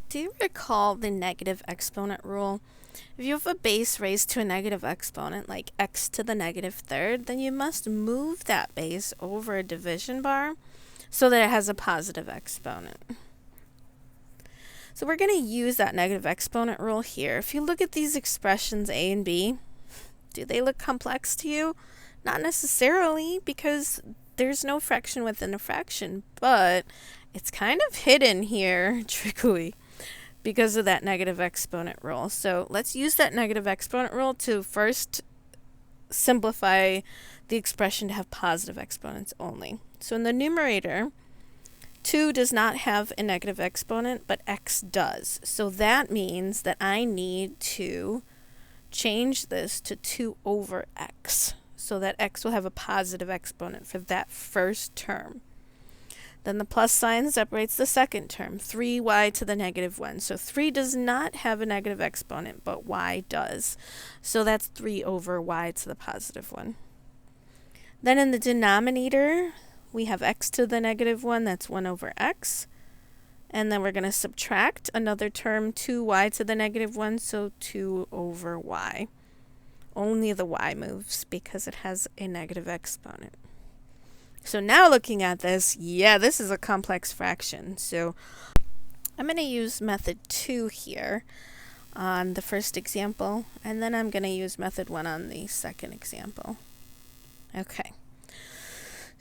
Do you recall the negative exponent rule? If you have a base raised to a negative exponent, like x to the negative third, then you must move that base over a division bar so that it has a positive exponent. So we're going to use that negative exponent rule here. If you look at these expressions a and b, do they look complex to you? Not necessarily, because there's no fraction within a fraction, but it's kind of hidden here, trickily, because of that negative exponent rule. So let's use that negative exponent rule to first simplify the expression to have positive exponents only. So in the numerator, 2 does not have a negative exponent, but x does. So that means that I need to change this to 2 over x, so that x will have a positive exponent for that first term. Then the plus sign separates the second term, 3y to the negative 1. So 3 does not have a negative exponent, but y does. So that's 3 over y to the positive 1. Then in the denominator, we have x to the negative 1, that's 1 over x. And then we're going to subtract another term, 2y to the negative 1, so 2 over y. Only the y moves because it has a negative exponent. So now looking at this, this is a complex fraction. So I'm going to use method 2 here on the first example, and then I'm going to use method 1 on the second example. Okay.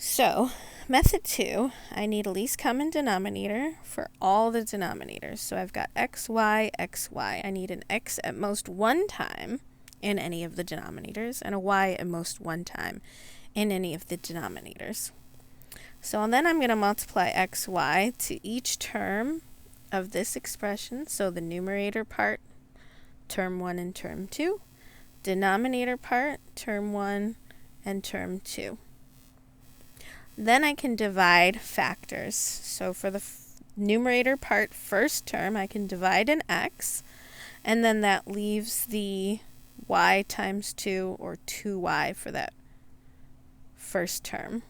So method 2, I need a least common denominator for all the denominators. So I've got xy, xy. I need an x at most one time in any of the denominators, and a y at most one time in any of the denominators. So then I'm going to multiply xy to each term of this expression. So the numerator part, term 1 and term 2. Denominator part, term 1 and term 2. Then I can divide factors. So for the numerator part, first term, I can divide an x, and then that leaves the y times 2, or 2y for that first term.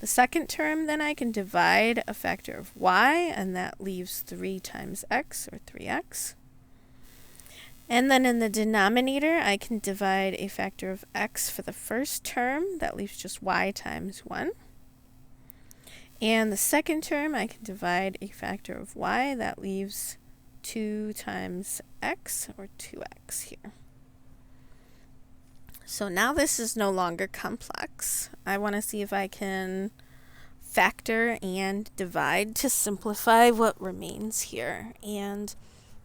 The second term, then I can divide a factor of y, and that leaves 3 times x, or 3x. And then in the denominator, I can divide a factor of x for the first term. That leaves just y times 1. And the second term, I can divide a factor of y. That leaves 2 times x, or 2x here. So now this is no longer complex. I want to see if I can factor and divide to simplify what remains here. And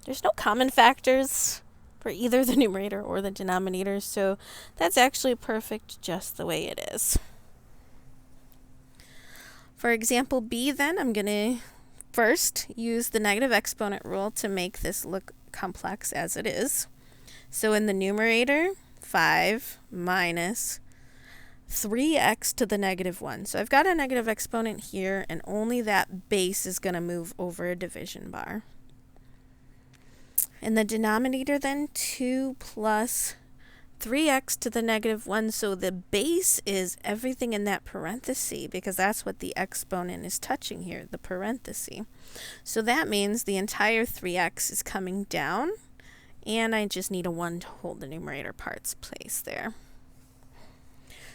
there's no common factors for either the numerator or the denominator, so that's actually perfect just the way it is. For example B, then, I'm going to first use the negative exponent rule to make this look complex as it is. So in the numerator, 5 minus 3x to the negative 1. So I've got a negative exponent here, and only that base is going to move over a division bar. In the denominator, then, 2 plus 3x to the negative 1. So the base is everything in that parenthesis, because that's what the exponent is touching here, the parenthesis. So that means the entire 3x is coming down, and I just need a 1 to hold the numerator part's place there.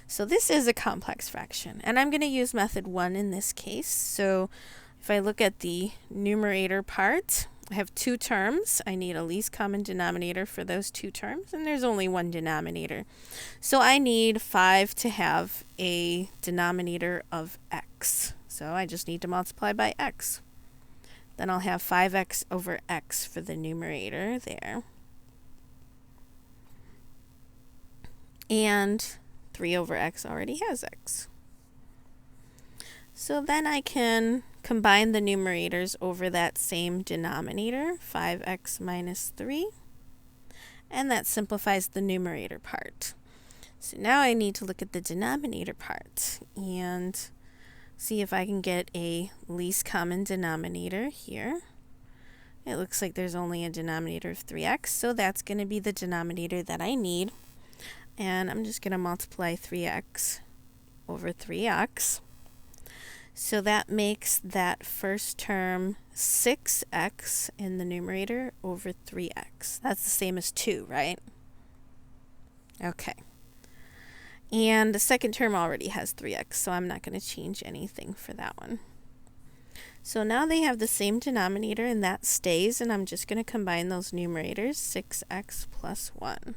So this is a complex fraction, and I'm going to use method 1 in this case. So if I look at the numerator part, I have 2 terms. I need a least common denominator for those 2 terms, and there's only one denominator. So I need 5 to have a denominator of x. So I just need to multiply by x. Then I'll have 5x over x for the numerator there. And 3 over x already has x. So then I can combine the numerators over that same denominator, 5x minus 3, and that simplifies the numerator part. So now I need to look at the denominator part and see if I can get a least common denominator here. It looks like there's only a denominator of 3x, so that's going to be the denominator that I need. And I'm just going to multiply 3x over 3x. So that makes that first term 6x in the numerator over 3x. That's the same as 2, right? Okay. And the second term already has 3x, so I'm not going to change anything for that one. So now they have the same denominator, and that stays, and I'm just going to combine those numerators, 6x plus 1.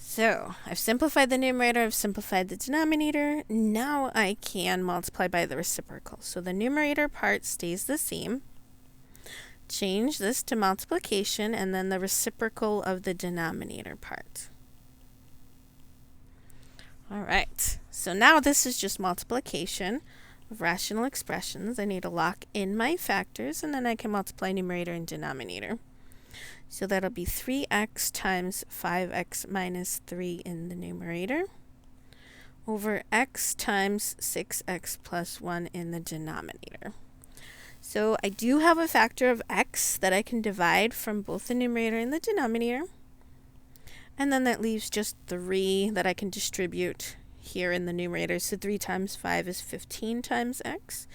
So I've simplified the numerator, I've simplified the denominator. Now I can multiply by the reciprocal. So the numerator part stays the same. Change this to multiplication, and then the reciprocal of the denominator part. All right, so now this is just multiplication of rational expressions. I need to lock in my factors, and then I can multiply numerator and denominator. So that'll be 3x times 5x minus 3 in the numerator over x times 6x plus 1 in the denominator. So I do have a factor of x that I can divide from both the numerator and the denominator. And then that leaves just 3 that I can distribute here in the numerator. So 3 times 5 is 15 times x,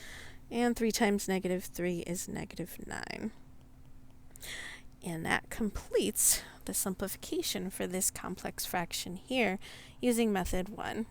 and 3 times negative 3 is negative 9. And that completes the simplification for this complex fraction here using method 1.